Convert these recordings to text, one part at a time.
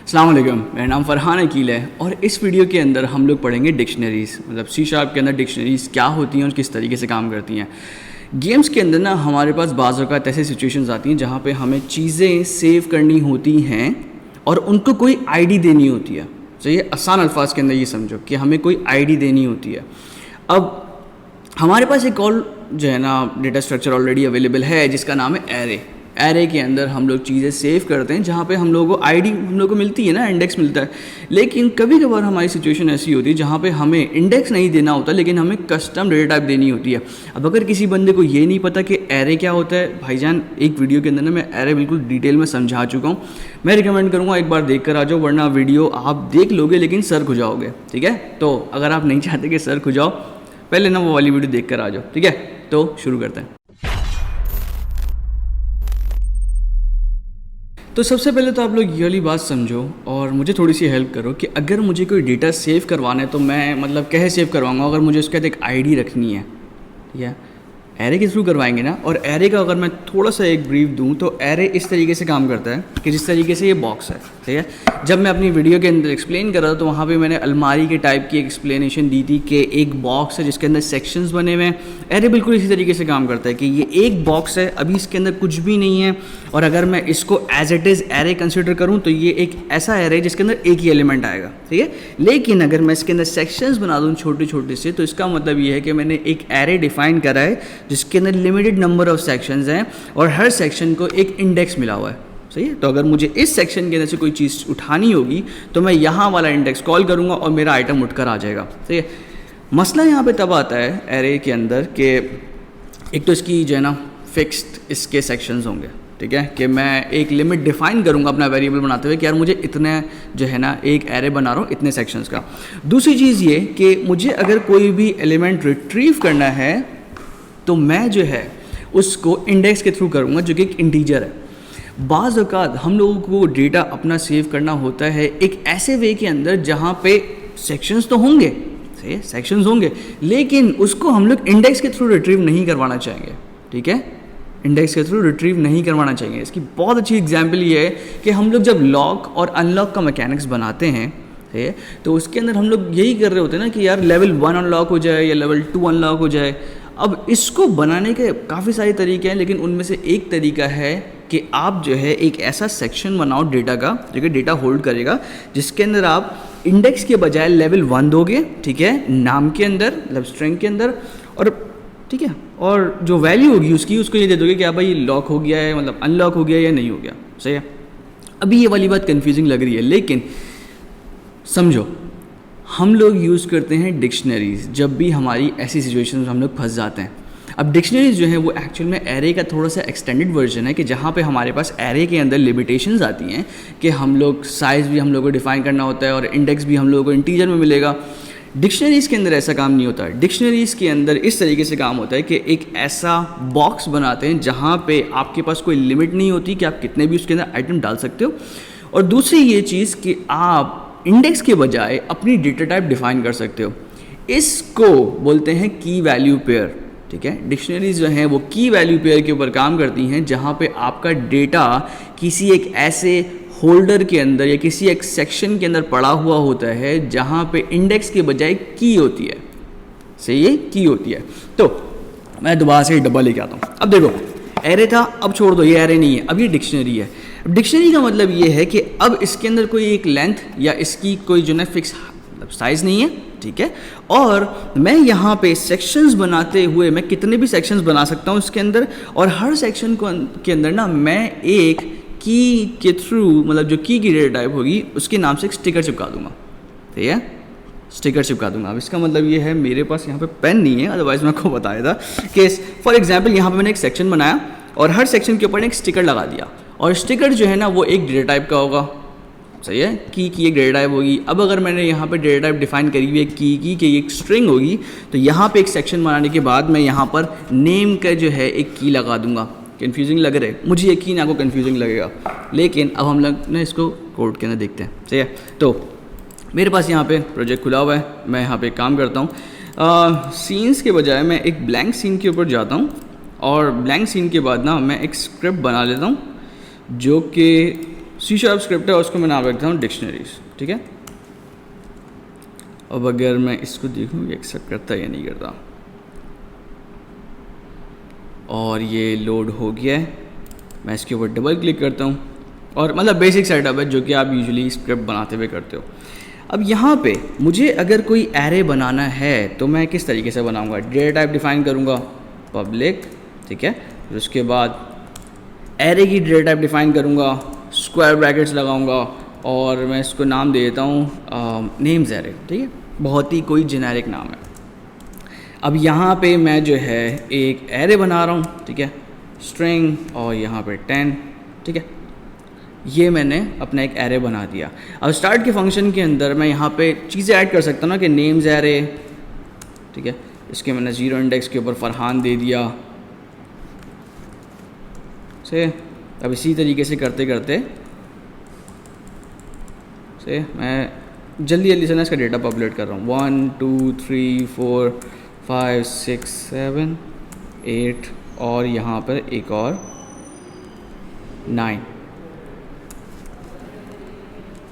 अस्सलाम वालेकुम, मेरा नाम फ़रहान अकील है और इस वीडियो के अंदर हम लोग पढ़ेंगे डिक्शनरीज़। मतलब सी शार्प के अंदर डिक्शनरीज़ क्या होती हैं और किस तरीके से काम करती हैं। गेम्स के अंदर ना हमारे पास बाज़ औक़ात ऐसी सिचुएशंस आती हैं जहाँ पे हमें चीज़ें सेव करनी होती हैं और उनको कोई आईडी देनी होती है। तो ये आसान अल्फाज के अंदर ये समझो कि हमें कोई आईडी देनी होती है। अब हमारे पास एक और जो है ना डेटा स्ट्रक्चर ऑलरेडी अवेलेबल है जिसका नाम है एरे। एरे के अंदर हम लोग चीज़ें सेव करते हैं जहाँ पे हम लोगों को आईडी हम लोग को मिलती है ना, इंडेक्स मिलता है। लेकिन कभी कभार हमारी सिचुएशन ऐसी होती है जहाँ पे हमें इंडेक्स नहीं देना होता लेकिन हमें कस्टम डेटा टाइप देनी होती है। अब अगर किसी बंदे को ये नहीं पता कि एरे क्या होता है, भाईजान एक वीडियो के अंदर ना मैं एरे बिल्कुल डिटेल में समझा चुका हूँ। मैं रिकमेंड करूँगा एक बार देख कर आ जाओ, वरना वीडियो आप देख लोगे लेकिन सर खुजाओगे। ठीक है, तो अगर आप नहीं चाहते कि सर खुजाओ, पहले ना वो वाली वीडियो देख कर आ जाओ। ठीक है, तो शुरू करते हैं। तो सबसे पहले तो आप लोग ये वाली बात समझो और मुझे थोड़ी सी हेल्प करो कि अगर मुझे कोई डेटा सेव करवाना है तो मैं मतलब कैसे सेव करवाऊँगा। अगर मुझे उसके बाद एक आईडी रखनी है, ठीक है, एरे के थ्रू करवाएंगे ना। और एरे का अगर मैं थोड़ा सा एक ब्रीफ दूं तो एरे इस तरीके से काम करता है कि जिस तरीके से ये बॉक्स है, ठीक है। जब मैं अपनी वीडियो के अंदर एक्सप्लेन कर रहा था तो वहाँ पे मैंने अलमारी के टाइप की एक्सप्लेनेशन दी थी कि एक बॉक्स है जिसके अंदर सेक्शंस बने हुए हैं। एरे बिल्कुल इसी तरीके से काम करता है कि ये एक बॉक्स है, अभी इसके अंदर कुछ भी नहीं है और अगर मैं इसको as it is array consider करूँ तो ये एक ऐसा एरे है जिसके अंदर एक ही एलिमेंट आएगा, ठीक है। लेकिन अगर मैं इसके अंदर सेक्शंस बना दूँ छोटे छोटे से तो इसका मतलब ये है कि मैंने एक एरे डिफाइन करा है जिसके अंदर लिमिटेड नंबर ऑफ सेक्शंस हैं और हर सेक्शन को एक इंडेक्स मिला हुआ है, सही है। तो अगर मुझे इस सेक्शन के अंदर से कोई चीज़ उठानी होगी तो मैं यहाँ वाला इंडेक्स कॉल करूँगा और मेरा आइटम उठकर आ जाएगा, सही है। मसला यहाँ पे तब आता है एरे के अंदर कि एक तो इसकी जो है ना फिक्स्ड इसके सेक्शंस होंगे, ठीक है, कि मैं एक लिमिट डिफाइन करूँगा अपना वेरिएबल बनाते हुए कि यार मुझे इतने जो है ना एक एरे बना रहा हूँ इतने सेक्शंस का। दूसरी चीज़ ये कि मुझे अगर कोई भी एलिमेंट रिट्रीव करना है तो मैं जो है उसको इंडेक्स के थ्रू करूँगा जो कि एक इंटीजर है। बाज़ औक़ात हम लोगों को डेटा अपना सेव करना होता है एक ऐसे वे के अंदर जहाँ पे सेक्शंस तो होंगे, सही है, सेक्शंस होंगे, लेकिन उसको हम लोग इंडेक्स के थ्रू रिट्रीव नहीं करवाना चाहेंगे, ठीक है, इंडेक्स के थ्रू रिट्रीव नहीं करवाना चाहिए। इसकी बहुत अच्छी एग्जांपल ये है कि हम लोग जब लॉक और अनलॉक का मैकेनिक्स बनाते हैं, है, तो उसके अंदर हम लोग यही कर रहे होते हैं ना कि यार लेवल 1 अनलॉक हो जाए या लेवल 2 अनलॉक हो जाए। अब इसको बनाने के काफ़ी सारे तरीके हैं लेकिन उनमें से एक तरीका है कि आप जो है एक ऐसा सेक्शन बनाओ डेटा का जो कि डेटा होल्ड करेगा जिसके अंदर आप इंडेक्स के बजाय लेवल 1 दोगे, ठीक है, नाम के अंदर मतलब स्ट्रिंग के अंदर, और ठीक है, और जो वैल्यू होगी उसकी उसको ये दे दोगे कि आप भाई लॉक हो गया है, मतलब अनलॉक हो गया या नहीं हो गया, सही है। अभी ये वाली बात कन्फ्यूजिंग लग रही है लेकिन समझो, हम लोग यूज़ करते हैं डिक्शनरीज़ जब भी हमारी ऐसी सिचुएशन में हम लोग फंस जाते हैं। अब डिक्शनरीज़ जो है वो एक्चुअल में एरे का थोड़ा सा एक्सटेंडेड वर्जन है कि जहाँ पे हमारे पास एरे के अंदर लिमिटेशंस आती हैं कि हम लोग साइज़ भी हम लोग को डिफ़ाइन करना होता है और इंडेक्स भी हम लोगों को इंटीजर में मिलेगा। डिक्शनरीज़ के अंदर ऐसा काम नहीं होता। डिक्शनरीज़ के अंदर इस तरीके से काम होता है कि एक ऐसा बॉक्स बनाते हैं जहाँ पे आपके पास कोई लिमिट नहीं होती कि आप कितने भी उसके अंदर आइटम डाल सकते हो, और दूसरी ये चीज़ कि आप इंडेक्स के बजाय अपनी डेटा टाइप डिफाइन कर सकते हो। इसको बोलते हैं की वैल्यू पेयर, ठीक है। डिक्शनरीज जो हैं वो की वैल्यू पेयर के ऊपर काम करती हैं जहाँ पे आपका डेटा किसी एक ऐसे होल्डर के अंदर या किसी एक सेक्शन के अंदर पड़ा हुआ होता है जहाँ पे इंडेक्स के बजाय की होती है, सही है, की होती है। तो मैं दोबारा से डब्बा लेके आता हूँ। अब देखो, एरे था, अब छोड़ दो, ये एरे नहीं है, अब ये डिक्शनरी है। डिक्शनरी का मतलब ये है कि अब इसके अंदर कोई एक लेंथ या इसकी कोई जो है फिक्स साइज़ नहीं है, ठीक है, और मैं यहाँ पे सेक्शंस बनाते हुए मैं कितने भी सेक्शंस बना सकता हूँ इसके अंदर, और हर सेक्शन को के अंदर ना मैं एक की के थ्रू मतलब जो की डेटा टाइप होगी उसके नाम से एक स्टिकर चिपका दूंगा, ठीक है, स्टिकर चिपका दूंगा। अब इसका मतलब ये है मेरे पास यहाँ पे पेन नहीं है, अदरवाइज मैं आपको बताया था कि फॉर एग्जांपल यहाँ पे मैंने एक सेक्शन बनाया और हर सेक्शन के ऊपर एक स्टिकर लगा दिया, और स्टिकर जो है ना वो एक डेटा टाइप का होगा, सही है, की एक डेटा टाइप होगी। अब अगर मैंने यहाँ पे डेटा टाइप डिफाइन करी हुई है की एक स्ट्रिंग होगी तो यहाँ पे एक सेक्शन बनाने के बाद मैं यहाँ पर नेम का जो है एक की लगा दूंगा। कन्फ्यूजिंग लग रहा है, मुझे यकीन आपको कन्फ्यूजिंग लगेगा, लेकिन अब हम लोग ना इसको कोड के अंदर देखते हैं, सही है। तो मेरे पास यहाँ पे प्रोजेक्ट खुला हुआ है, मैं यहाँ पे काम करता हूँ। सीन्स के बजाय मैं एक ब्लैंक सीन के ऊपर जाता हूँ और ब्लैंक सीन के बाद ना मैं एक स्क्रिप्ट बना लेता हूँ जो कि C# स्क्रिप्ट है, उसको मैं नाम रखता हूँ डिक्शनरीज, ठीक है। अब अगर मैं इसको देखूँ ये एक्सेप्ट करता है या नहीं करता, और ये लोड हो गया है। मैं इसके ऊपर डबल क्लिक करता हूँ, और मतलब बेसिक सेटअप है जो कि आप यूजुअली स्क्रिप्ट बनाते हुए करते हो। अब यहाँ पे मुझे अगर कोई एरे बनाना है तो मैं किस तरीके से बनाऊँगा, डेटा टाइप डिफाइन करूँगा पब्लिक, ठीक है। फिर उसके बाद एरे की डेटा टाइप डिफाइन करूँगा, स्क्वायर ब्रैकेट्स लगाऊँगा, और मैं इसको नाम दे देता हूँ नेम्स एरे, ठीक है। बहुत ही कोई जेनेरिक नाम है। अब यहाँ पे मैं जो है एक एरे बना रहा हूँ, ठीक है, स्ट्रिंग, और यहाँ पे 10, ठीक है। ये मैंने अपना एक एरे बना दिया। अब स्टार्ट के फंक्शन के अंदर मैं यहाँ पे चीज़ें ऐड कर सकता हूँ ना, कि नेम्स एरे, ठीक है। इसके मैंने 0 इंडेक्स के ऊपर फरहान दे दिया से। अब इसी तरीके से करते करते से मैं जल्दी जल्दी से ना इसका डेटा पॉपुलेट कर रहा हूँ। 1 2 3 4 5 6 7 8, और यहाँ पर एक और 9,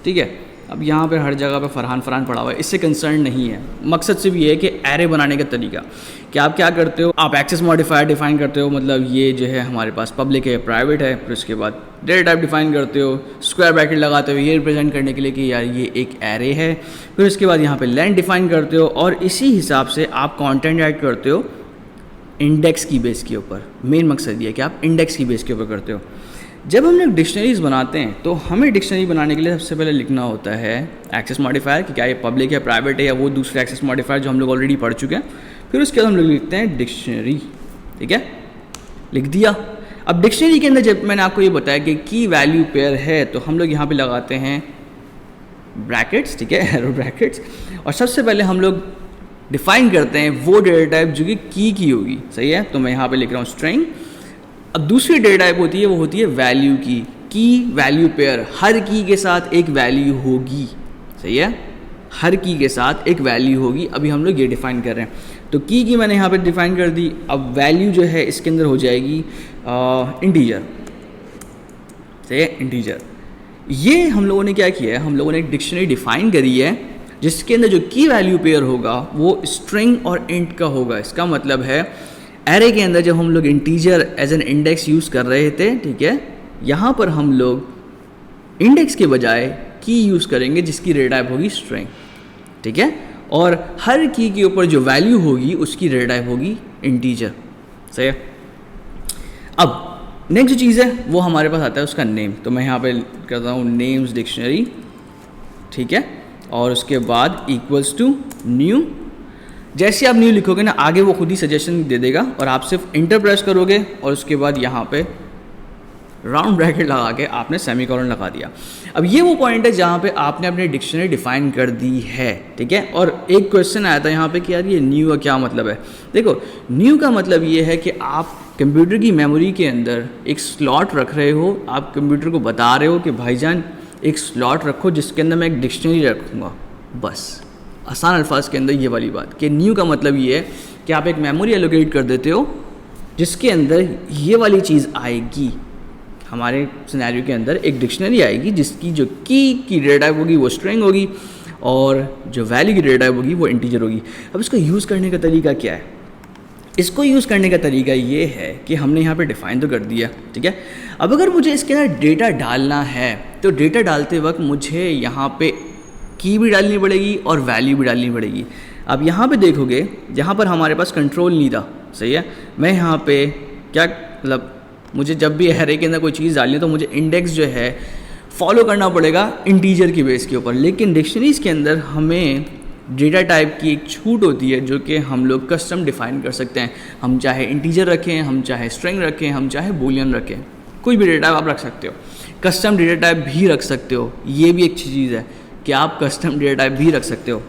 ठीक है। अब यहाँ पे हर जगह पे फरहान पड़ा हुआ है, इससे कंसर्न नहीं है। मकसद सिर्फ ये है कि एरे बनाने का तरीका कि आप क्या करते हो, आप एक्सेस मॉडिफायर डिफाइन करते हो, मतलब ये जो है हमारे पास पब्लिक है, प्राइवेट है। फिर उसके बाद डेटा टाइप डिफाइन करते हो, स्क्वायर ब्रैकेट लगाते हो ये रिप्रेजेंट करने के लिए कि यार ये एक एरे है। फिर उसके बाद यहाँ पे लेंथ डिफाइन करते हो, और इसी हिसाब से आप कंटेंट ऐड करते हो इंडेक्स की बेस के ऊपर। मेन मकसद ये है कि आप इंडेक्स की बेस के ऊपर करते हो। जब हम लोग डिक्शनरीज बनाते हैं तो हमें डिक्शनरी बनाने के लिए सबसे पहले लिखना होता है एक्सेस मॉडिफायर, कि क्या ये पब्लिक है, प्राइवेट है, या वो दूसरे एक्सेस मॉडिफायर जो हम लोग ऑलरेडी पढ़ चुके हैं। फिर उसके बाद हम लोग लिखते हैं डिक्शनरी, ठीक है, लिख दिया। अब डिक्शनरी के अंदर जब मैंने आपको ये बताया कि की वैल्यू पेयर है, तो हम लोग यहाँ पे लगाते हैं ब्रैकेट्स, ठीक है, एरो ब्रैकेट्स। और सबसे पहले हम लोग डिफाइन करते हैं वो डेटा टाइप जो कि की होगी, सही है। तो मैं यहाँ पे लिख रहा हूँ स्ट्रिंग। अब दूसरी डेटा टाइप होती है, वो होती है वैल्यू की वैल्यू पेयर। हर की के साथ एक वैल्यू होगी, सही है, हर की के साथ एक वैल्यू होगी। अभी हम लोग ये डिफाइन कर रहे हैं, तो की मैंने यहाँ पे डिफाइन कर दी। अब वैल्यू जो है इसके अंदर हो जाएगी इंटीजर, सही है, इंटीजर। ये हम लोगों ने क्या किया है, हम लोगों ने एक डिक्शनरी डिफाइन करी है जिसके अंदर जो की वैल्यू पेयर होगा वो स्ट्रिंग और इंट का होगा। इसका मतलब है एरे के अंदर जब हम लोग integer as an index use कर रहे थे, ठीक है, यहाँ पर हम लोग इंडेक्स के बजाय की यूज़ करेंगे जिसकी डेटा टाइप होगी स्ट्रिंग, ठीक है। और हर की के ऊपर जो वैल्यू होगी उसकी डेटा टाइप होगी इंटीजर, सही है। अब नेक्स्ट जो चीज़ है वो हमारे पास आता है उसका नेम। तो मैं यहाँ पे करता हूँ नेम्स डिक्शनरी, ठीक है, और उसके बाद इक्वल्स टू न्यू। जैसे आप न्यू लिखोगे ना, आगे वो खुद ही सजेशन दे देगा, और आप सिर्फ इंटर प्रेस करोगे और उसके बाद यहाँ पे राउंड ब्रैकेट लगा के आपने सेमीकोलन लगा दिया। अब ये वो पॉइंट है जहाँ पे आपने अपनी डिक्शनरी डिफाइन कर दी है, ठीक है। और एक क्वेश्चन आया था यहाँ पे कि यार ये न्यू का क्या मतलब है। देखो, न्यू का मतलब ये है कि आप कंप्यूटर की मेमोरी के अंदर एक स्लॉट रख रहे हो, आप कंप्यूटर को बता रहे हो कि भाईजान एक स्लॉट रखो जिसके अंदर मैं एक डिक्शनरी रखूँगा। बस आसान अल्फाज के अंदर ये वाली बात कि न्यू का मतलब ये है कि आप एक मेमोरी एलोकेट कर देते हो जिसके अंदर ये वाली चीज़ आएगी। हमारे सिनेरियो के अंदर एक डिक्शनरी आएगी जिसकी जो की डेटा टाइप होगी वो स्ट्रिंग होगी, और जो वैल्यू की डेटा टाइप होगी वो इंटीजर होगी। अब इसको यूज़ करने का तरीका क्या है? इसको यूज़ करने का तरीका ये है कि हमने यहाँ पे डिफ़ाइन तो कर दिया, ठीक है। अब अगर मुझे इसके अंदर डेटा डालना है तो डेटा डालते वक्त मुझे यहाँ पे की भी डालनी पड़ेगी और वैल्यू भी डालनी पड़ेगी। अब यहाँ पे देखोगे, यहाँ पर हमारे पास कंट्रोल नहीं था, सही है। मैं यहाँ पे क्या मतलब, मुझे जब भी एरे के अंदर कोई चीज़ डालनी है तो मुझे इंडेक्स जो है फॉलो करना पड़ेगा इंटीजर की बेस के ऊपर। लेकिन डिक्शनरीज़ के अंदर हमें डेटा टाइप की एक छूट होती है जो कि हम लोग कस्टम डिफ़ाइन कर सकते हैं। हम चाहे इंटीजर रखें, हम चाहे स्ट्रिंग रखें, हम चाहे बूलियन रखें, कोई भी डेटा टाइप आप रख सकते हो। कस्टम डेटा टाइप भी रख सकते हो, ये भी एक अच्छी चीज़ है कि आप कस्टम डेटा टाइप भी रख सकते हो,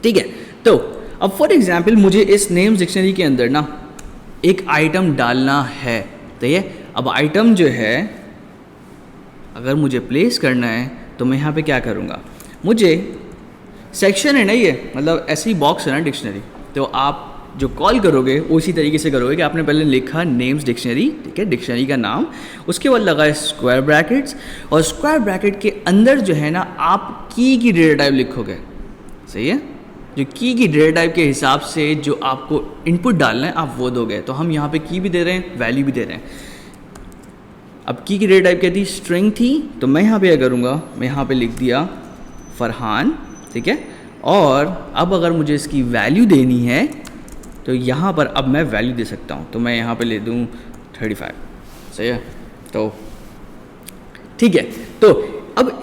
ठीक है। तो अब फॉर एग्जांपल मुझे इस नेम्स डिक्शनरी के अंदर ना एक आइटम डालना है, तो ये अब आइटम जो है अगर मुझे प्लेस करना है तो मैं यहाँ पे क्या करूँगा, मुझे सेक्शन है ना, ये मतलब ऐसी बॉक्स है ना डिक्शनरी, तो आप जो कॉल करोगे वो इसी तरीके से करोगे कि आपने पहले लिखा नेम्स डिक्शनरी, ठीक है, डिक्शनरी का नाम, उसके बाद लगाए स्क्वायर ब्रैकेट्स, और स्क्वायर ब्रैकेट के अंदर जो है ना आप की डेटा टाइप लिखोगे, सही है, जो की डेटा टाइप के हिसाब से जो आपको इनपुट डालना है आप वो दोगे। तो हम यहाँ पे की भी दे रहे हैं, वैल्यू भी दे रहे हैं। अब की डेटा टाइप क्या थी, स्ट्रिंग थी, तो मैं यहाँ पे क्या करूँगा, मैं यहाँ पे लिख दिया फरहान, ठीक है, और अब अगर मुझे इसकी वैल्यू देनी है तो यहाँ पर अब मैं वैल्यू दे सकता हूँ, तो मैं यहाँ पे ले दूँ 35, सही है। तो ठीक है, तो अब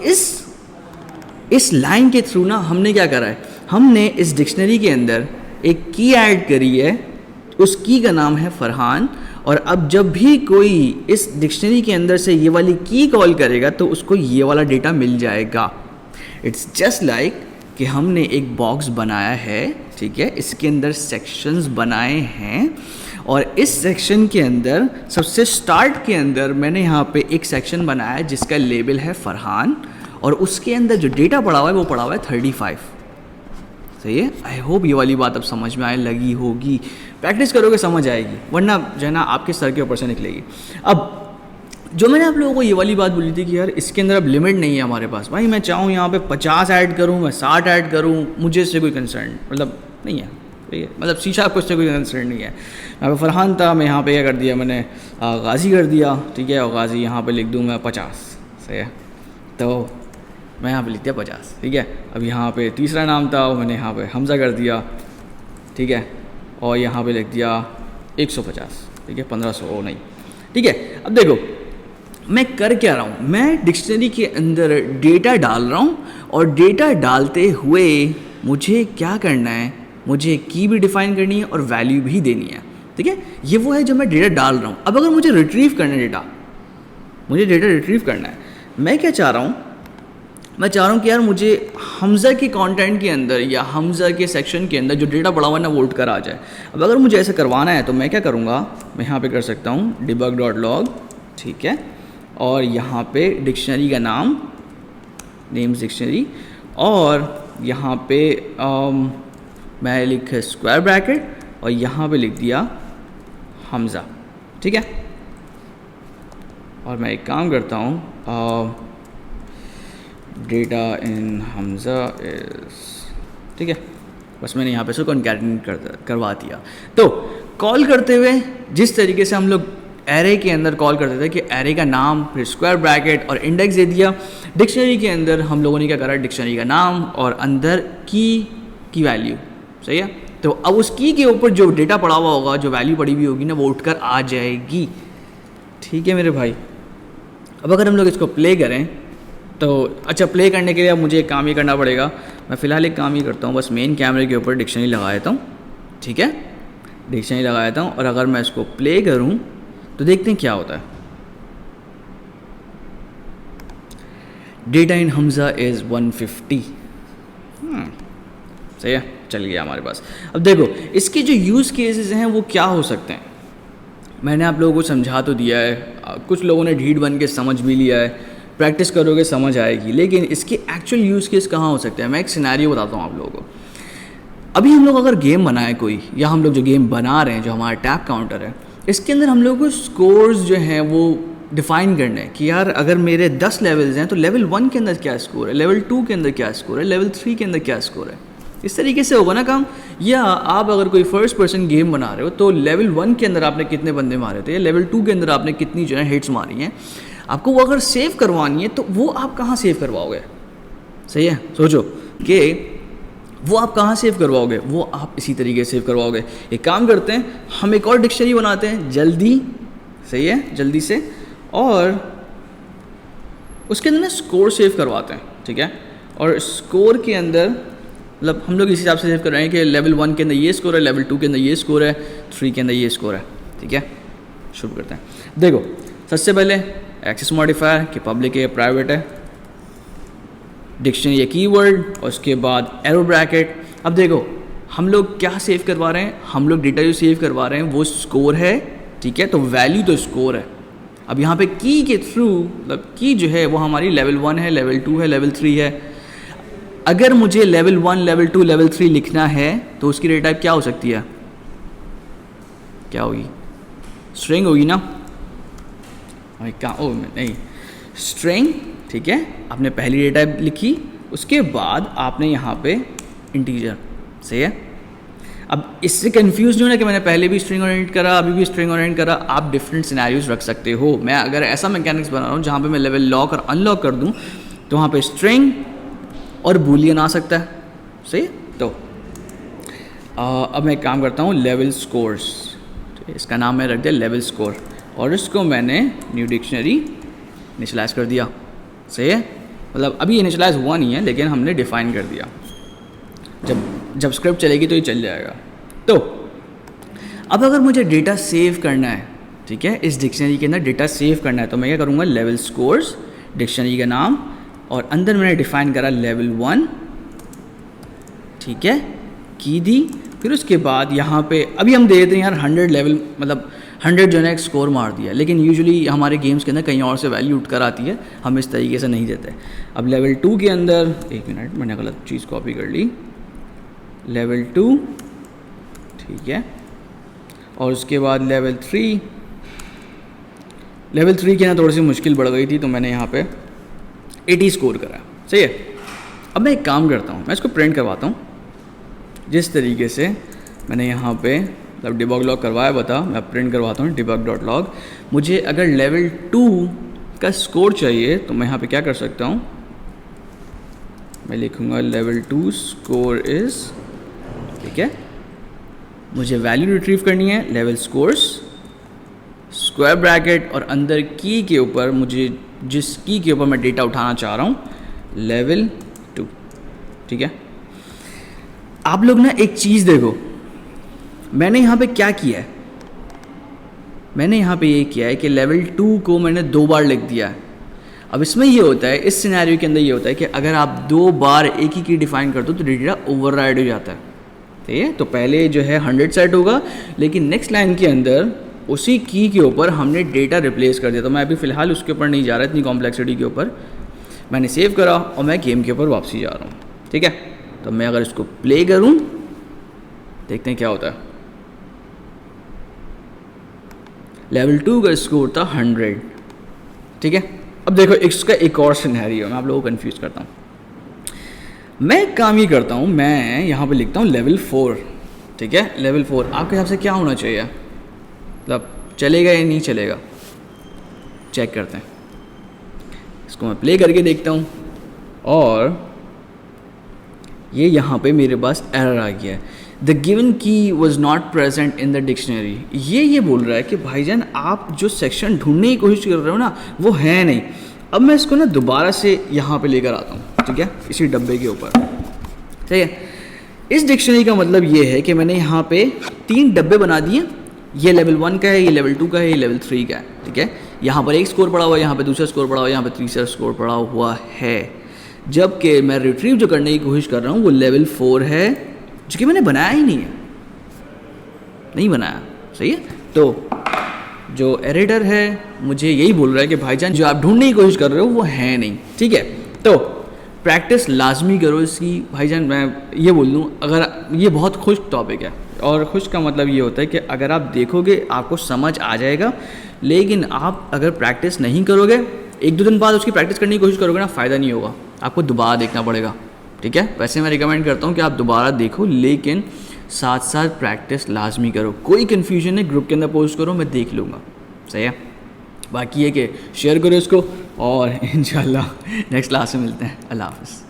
इस लाइन के थ्रू ना हमने क्या करा है, हमने इस डिक्शनरी के अंदर एक की ऐड करी है, उस की का नाम है फरहान, और अब जब भी कोई इस डिक्शनरी के अंदर से ये वाली की कॉल करेगा तो उसको ये वाला डेटा मिल जाएगा। इट्स जस्ट लाइक कि हमने एक बॉक्स बनाया है, ठीक है, इसके अंदर सेक्शंस बनाए हैं, और इस सेक्शन के अंदर सबसे स्टार्ट के अंदर मैंने यहाँ पे एक सेक्शन बनाया है जिसका लेबल है फरहान, और उसके अंदर जो डेटा पड़ा हुआ है वो पड़ा हुआ है 35, सही है। आई होप ये वाली बात अब समझ में आने लगी होगी, प्रैक्टिस करोगे समझ आएगी, वरना जो है ना आपके सर के ऊपर से निकलेगी। अब जो मैंने आप लोगों को ये वाली बात बोली थी कि यार इसके अंदर अब लिमिट नहीं है हमारे पास, भाई मैं चाहूँ यहाँ पे 50 ऐड करूँ, मैं 60 ऐड करूँ, मुझे इससे कोई कंसर्न मतलब नहीं है, ठीक है, मतलब शीशा आपको इससे कोई कंसर्न नहीं है। यहाँ पे फरहान था, मैं यहाँ पे क्या कर दिया, मैंने गाजी कर दिया, ठीक है, और गाजी यहाँ पे लिख दूँ मैं 50, सही है, तो मैं यहाँ पे लिख दिया 50, ठीक है। अब यहाँ पे तीसरा नाम था, मैंने यहाँ पे हमज़ा कर दिया, ठीक है, और यहाँ पे लिख दिया 150, ठीक है, 1500 नहीं, ठीक है। अब देखो मैं कर क्या रहा हूँ, मैं डिक्शनरी के अंदर डेटा डाल रहा हूँ, और डेटा डालते हुए मुझे क्या करना है, मुझे की भी डिफाइन करनी है और वैल्यू भी देनी है, ठीक है। ये वो है जो मैं डेटा डाल रहा हूँ। अब अगर मुझे रिट्रीव करना है डेटा, मुझे डेटा रिट्रीव करना है, मैं क्या चाह रहा हूँ, मैं चाह रहा हूँ कि यार मुझे हमज़ा के कंटेंट के अंदर या हमज़ा के सेक्शन के अंदर जो डेटा पड़ा हुआ है ना वो उठ कर आ जाए। अब अगर मुझे ऐसा करवाना है तो मैं क्या करूँगा, मैं यहाँ पे कर सकता हूँ debug.log, ठीक है, और यहाँ पे डिक्शनरी का नाम नेम्स डिक्शनरी, और यहाँ पे मैं लिख स्क्वायर ब्रैकेट, और यहाँ पे लिख दिया हमज़ा, ठीक है। और मैं एक काम करता हूँ, डेटा इन हमज़ा इज, ठीक है, बस मैंने यहाँ पे इसको कॉन्कैटिनेट करवा दिया। तो कॉल करते हुए जिस तरीके से हम लोग एरे के अंदर कॉल करते थे कि एरे का नाम, फिर स्क्वायर ब्रैकेट और इंडेक्स दे दिया, डिक्शनरी के अंदर हम लोगों ने क्या करा, डिक्शनरी का नाम और अंदर की वैल्यू, सही है। तो अब उस की के ऊपर जो डेटा पड़ा हुआ होगा, जो वैल्यू पड़ी हुई होगी ना, वो उठकर आ जाएगी, ठीक है मेरे भाई। अब अगर हम लोग इसको प्ले करें तो अच्छा, प्ले करने के लिए अब मुझे एक काम ही करना पड़ेगा, मैं फ़िलहाल एक काम ही करता हूँ, बस मेन कैमरे के ऊपर डिक्शनरी लगा देता हूँ, ठीक है, डिक्शनरी लगा देता हूँ, और अगर मैं इसको प्ले करूँ तो देखते हैं क्या होता है। डेटा इन हमज़ा इज़ 150, सही है, चल गया हमारे पास। अब देखो इसके जो यूज़ केसेस हैं वो क्या हो सकते हैं, मैंने आप लोगों को समझा तो दिया है, कुछ लोगों ने ढीठ बन के समझ भी लिया है, प्रैक्टिस करोगे समझ आएगी, लेकिन इसके एक्चुअल यूज़ केस कहाँ हो सकते हैं, मैं एक सिनेरियो बताता हूँ आप लोगों को। अभी हम लोग अगर गेम बनाए कोई, या हम लोग जो गेम बना रहे हैं, जो हमारा टैप काउंटर है, इसके अंदर हम लोग को स्कोर्स जो हैं वो डिफ़ाइन करने हैं कि यार अगर मेरे 10 लेवल्स हैं तो लेवल 1 के अंदर क्या स्कोर है, लेवल 2 के अंदर क्या स्कोर है, लेवल 3 के अंदर क्या स्कोर है, इस तरीके से होगा ना काम। या आप अगर कोई फर्स्ट पर्सन गेम बना रहे हो तो लेवल 1 के अंदर आपने कितने बंदे मारे थे, या लेवल 2 के अंदर आपने कितनी जो है हिट्स मारी हैं, आपको वो अगर सेव करवानी है तो वो आप कहाँ सेव करवाओगे, सही है, सोचो कि वो आप कहाँ सेव करवाओगे, वो आप इसी तरीके से सेव करवाओगे। एक काम करते हैं, हम एक और डिक्शनरी बनाते हैं जल्दी, सही है, जल्दी से, और उसके अंदर ना स्कोर सेव करवाते हैं, ठीक है। और स्कोर के अंदर मतलब हम लोग इस हिसाब से सेव कर रहे हैं कि लेवल 1 के अंदर ये स्कोर है, लेवल 2 के अंदर ये स्कोर है, 3 के अंदर ये स्कोर है, ठीक है। शुरू करते हैं। देखो सबसे पहले एक्सेस मॉडिफायर कि पब्लिक है या प्राइवेट है, डिक्शनरी या कीवर्ड, और उसके बाद एरो ब्रैकेट। अब देखो हम लोग क्या सेव करवा रहे हैं, हम लोग डेटा जो सेव करवा रहे हैं वो स्कोर है, ठीक है, तो वैल्यू तो स्कोर है। अब यहाँ पे की के थ्रू मतलब की जो है वो हमारी लेवल 1 है, लेवल 2 है, लेवल 3 है। अगर मुझे लेवल 1, लेवल 2, लेवल 3 लिखना है तो उसकी डेटा टाइप क्या हो सकती है, क्या होगी, स्ट्रिंग होगी ना, क्या ओ नहीं स्ट्रिंग, ठीक है। आपने पहली डेटा लिखी, उसके बाद आपने यहाँ पे इंटीजर, सही है। अब इससे कंफ्यूज नहीं होना कि मैंने पहले भी स्ट्रिंग ओरिएंट करा, अभी भी स्ट्रिंग ओरिएंट करा। आप डिफरेंट सिनेरियोज रख सकते हो। मैं अगर ऐसा मैकेनिक्स बना रहा हूँ जहाँ पे मैं लेवल लॉक और अनलॉक कर दूँ, तो वहाँ पे स्ट्रिंग और बूलियन आ सकता है, सही है। तो अब मैं एक काम करता हूँ, लेवल स्कोर्स, इसका नाम मैं रख दिया लेवल स्कोर, और इसको मैंने न्यू डिक्शनरी इनिशियलाइज कर दिया, सही है। मतलब अभी इनिशियलाइज हुआ नहीं है, लेकिन हमने डिफाइन कर दिया। जब स्क्रिप्ट चलेगी तो ये चल जाएगा। तो अब अगर मुझे डेटा सेव करना है, ठीक है, इस डिक्शनरी के अंदर डेटा सेव करना है, तो मैं क्या करूँगा, लेवल स्कोर्स, डिक्शनरी का नाम, और अंदर मैंने डिफाइन करा लेवल 1, ठीक है, की दी। फिर उसके बाद यहाँ पे अभी हम दे देते हैं यार 100 लेवल, मतलब 100 जो है एक स्कोर मार दिया, लेकिन यूजुअली हमारे गेम्स के अंदर कहीं और से वैल्यू उठ कर आती है, हम इस तरीके से नहीं देते। अब लेवल 2 के अंदर, एक मिनट मैंने गलत चीज़ कॉपी कर ली, लेवल 2, ठीक है, और उसके बाद लेवल 3। लेवल 3 के अंदर थोड़ी सी मुश्किल बढ़ गई थी, तो मैंने यहाँ पे 80 स्कोर करा, सही है। अब मैं एक काम करता हूँ, मैं इसको प्रिंट करवाता हूँ जिस तरीके से मैंने यहाँ पे मतलब डिबग लॉग करवाया बता, मैं प्रिंट करवाता हूँ debug.log। मुझे अगर लेवल 2 का स्कोर चाहिए तो मैं यहाँ पे क्या कर सकता हूँ, मैं लिखूँगा लेवल 2 स्कोर इज़, ठीक है, मुझे वैल्यू रिट्रीव करनी है, लेवल स्कोर्स स्क्वायर ब्रैकेट, और अंदर की के ऊपर मुझे जिस की के ऊपर मैं डेटा उठाना चाह रहा हूँ, लेवल 2, ठीक है। आप लोग ना एक चीज़ देखो, मैंने यहाँ पे क्या किया है, मैंने यहाँ पे ये किया है कि लेवल 2 को मैंने 2 बार लिख दिया है। अब इसमें ये होता है, इस सिनेरियो के अंदर ये होता है कि अगर आप 2 बार एक ही की डिफाइन कर दो तो डेटा ओवरराइड हो जाता है, ठीक है। तो पहले जो है 100 सेट होगा, लेकिन नेक्स्ट लाइन के अंदर उसी की के ऊपर हमने डेटा रिप्लेस कर दिया। तो मैं अभी फ़िलहाल उसके ऊपर नहीं जा रहा, इतनी कॉम्प्लेक्सिटी के ऊपर मैंने सेव करा और मैं गेम के ऊपर वापसी जा रहा हूँ, ठीक है। तो मैं अगर इसको प्ले करूँ, देखते हैं क्या होता है। लेवल 2 का स्कोर था 100, ठीक है। अब देखो इसका एक और सिनेरियो, मैं आप लोगों को कंफ्यूज करता हूँ। मैं एक काम ही करता हूँ, मैं यहाँ पे लिखता हूँ लेवल 4, ठीक है। लेवल 4 आपके हिसाब से क्या होना चाहिए, मतलब चलेगा या नहीं चलेगा, चेक करते हैं। इसको मैं प्ले करके देखता हूँ, और ये यहाँ पे मेरे पास एरर आ गया है, द गिवन की was not present in the dictionary. ये बोल रहा है कि भाईजान आप जो सेक्शन ढूंढने की कोशिश कर रहे हो ना, वो है नहीं। अब मैं इसको ना दोबारा से यहाँ पे लेकर आता हूँ, ठीक है, इसी डब्बे के ऊपर, ठीक है। इस डिक्शनरी का मतलब ये है कि मैंने यहाँ पे 3 डब्बे बना दिए, ये लेवल 1 का है, ये लेवल 2 का है, ये लेवल 3 का है, ठीक है। यहाँ पर एक स्कोर पड़ा हुआ है, यहाँ पे दूसरा स्कोर पड़ा हुआ है, यहाँ पे तीसरा स्कोर पड़ा हुआ है, जबकि मैं रिट्रीव जो करने की कोशिश कर रहा हूँ वो लेवल 4 है, जो कि मैंने बनाया ही नहीं बनाया, सही है। तो जो एडिटर है मुझे यही बोल रहा है कि भाईजान जो आप ढूंढने की कोशिश कर रहे हो वो है नहीं, ठीक है। तो प्रैक्टिस लाजमी करो इसकी भाईजान। मैं ये बोल दूँ, अगर ये बहुत खुश टॉपिक है, और खुश का मतलब ये होता है कि अगर आप देखोगे आपको समझ आ जाएगा, लेकिन आप अगर प्रैक्टिस नहीं करोगे, 1-2 दिन बाद उसकी प्रैक्टिस करने की कोशिश करोगे ना, फ़ायदा नहीं होगा, आपको दोबारा देखना पड़ेगा, ठीक है। वैसे मैं रिकमेंड करता हूँ कि आप दोबारा देखो, लेकिन साथ साथ प्रैक्टिस लाजमी करो। कोई कन्फ्यूजन है ग्रुप के अंदर पोस्ट करो, मैं देख लूँगा, सही है। बाकी ये कि शेयर करो इसको, और इंशाल्लाह नेक्स्ट क्लास में मिलते हैं। अल्लाह हाफ़िज़।